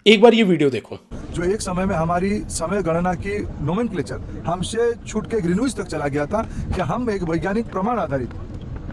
एक बार ये वीडियो देखो। जो एक समय में हमारी समय गणना की नोमेनक्लेचर हमसे छूट के ग्रीनविच तक चला गया था कि हम एक वैज्ञानिक प्रमाण आधारित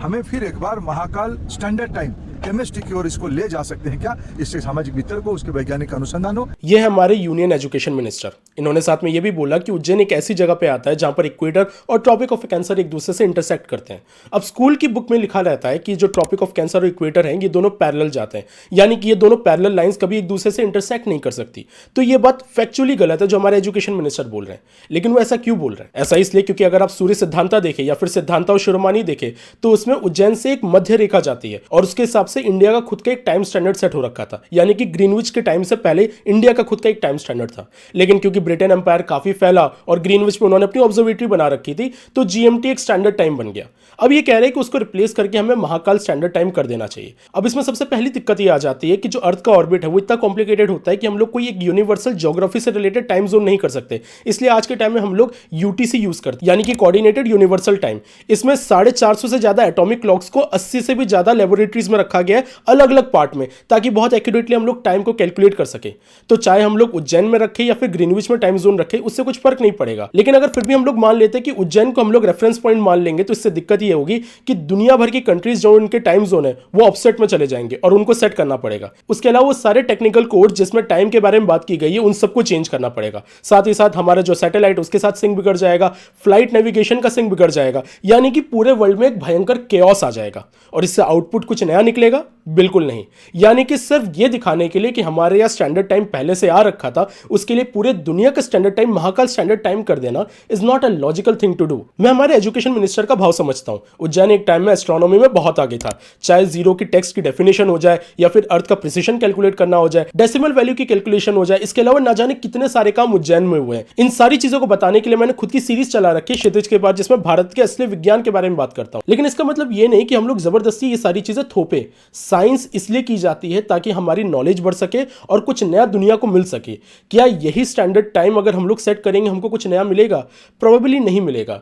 हमें फिर एक बार महाकाल स्टैंडर्ड टाइम केमिस्ट्री की ओर इसको ले जा सकते हैं क्या? इससे सामाजिक वितरण को, उसके वैज्ञानिक अनुसंधान हो। ये है हमारे यूनियन एजुकेशन मिनिस्टर। इन्होंने साथ में ये भी बोला कि उज्जैन एक ऐसी जगह पे आता है जहां पर इक्वेटर और ट्रॉपिक ऑफ कैंसर एक दूसरे से इंटरसेक्ट करते हैं। अब स्कूल की बुक में लिखा रहता है कि जो ट्रॉपिक ऑफ कैंसर और इक्वेटर हैं ये दोनों पैरेलल जाते हैं, यानी कि ये दोनों पैरेलल लाइंस कभी एक दूसरे से इंटरसेक्ट नहीं कर सकती। तो ये बात फैक्चुअली गलत है जो हमारे एजुकेशन मिनिस्टर बोल रहे हैं। लेकिन वो ऐसा क्यों बोल रहे हैं? ऐसा इसलिए क्योंकि अगर आप सूर्य सिद्धांता देखें या फिर सिद्धांता और शिरोमणि देखें तो उसमें उज्जैन से एक मध्य रेखा जाती है और उसके हिसाब से इंडिया का खुद का एक टाइम स्टैंडर्ड सेट हो रखा था, यानी कि ग्रीनविच के टाइम से पहले इंडिया का खुद का एक टाइम स्टैंडर्ड था। लेकिन क्योंकि ब्रिटेन एम्पायर काफी फैला और ग्रीनविच में उन्होंने अपनी ऑब्जर्वेटरी बना रखी थी तो जीएमटी एक स्टैंडर्ड टाइम बन गया। अब ये कह रहे हैं कि उसको रिप्लेस करके हमें महाकाल स्टैंडर्ड टाइम कर देना चाहिए। अब इसमें सबसे पहली दिक्कत ये आ जाती है कि जो अर्थ का ऑर्बिट है वो इतना कॉम्प्लिकेटेड होता है कि हम लोग कोई एक यूनिवर्सल ज्योग्राफी से रिलेटेड टाइम जोन नहीं कर सकते। इसलिए आज के टाइम में हम लोग यूटीसी यूज करते हैं, यानी कि कोऑर्डिनेटेड यूनिवर्सल टाइम। इसमें 450 से ज्यादा एटॉमिक क्लॉक्स को 80 से भी ज्यादा लेबोरेटरीज में रखा गया है अलग अलग पार्ट में, ताकि बहुत एक्यूरेटली हम लोग टाइम को कैलकुलेट कर सके। तो चाहे हम लोग उज्जैन में रखें या फिर ग्रीनविच में टाइम जोन रखें उससे कुछ फर्क नहीं पड़ेगा। लेकिन अगर फिर भी हम लोग मान लेते हैं कि उज्जैन को हम लोग रेफरेंस पॉइंट मान लेंगे तो इससे दिक्कत ये होगी कि दुनिया भर की कंट्रीज जो उनके टाइम जोन है वो ऑफसेट में चले जाएंगे और उनको सेट करना पड़ेगा। उसके अलावा वो सारे टेक्निकल कोड जिसमें टाइम के बारे में बात की गई है उन सबको चेंज करना पड़ेगा। साथ ही साथ हमारा जो सैटेलाइट उसके साथ सिंक बिगड़ जाएगा, फ्लाइट नेविगेशन का सिंक बिगड़ जाएगा, यानी कि पूरे वर्ल्ड में एक भयंकर केओस आ जाएगा। और इससे आउटपुट कुछ नया निकलेगा? बिल्कुल नहीं। यानी कि सिर्फ ये दिखाने के लिए कि हमारे यहाँ स्टैंडर्ड टाइम पहले से आ रखा था, उसके लिए पूरे दुनिया का standard time Mahakal standard time कर देना is not a logical thing to do. मैं हमारे एजुकेशन मिनिस्टर का भाव समझता हूं। उज्जैन एक टाइम में एस्ट्रोनॉमी में बहुत आगे था, चाहे जीरो की टेक्स्ट की डेफिनेशन हो जाए या फिर अर्थ का प्रिसिशन कैलकुलेट करना हो जाए, डेसिमल वैल्यू की कैलकुलेशन हो जाए, इसके अलावा ना जाने कितने सारे काम उज्जैन में हुए हैं। इन सारी चीजों को बताने के लिए मैंने खुद की सीरीज चला रखी है क्षितिज के बाद, जिसमें भारत के असली विज्ञान के बारे में बात करता हूं। लेकिन इसका मतलब ये नहीं कि हम लोग जबरदस्ती ये सारी चीजें थोपे। साइंस इसलिए की जाती है ताकि हमारी नॉलेज बढ़ सके और कुछ नया दुनिया को मिल सके। क्या यही स्टैंडर्ड टाइम अगर हम लोग सेट करेंगे हमको कुछ नया मिलेगा? प्रोबेबली नहीं मिलेगा।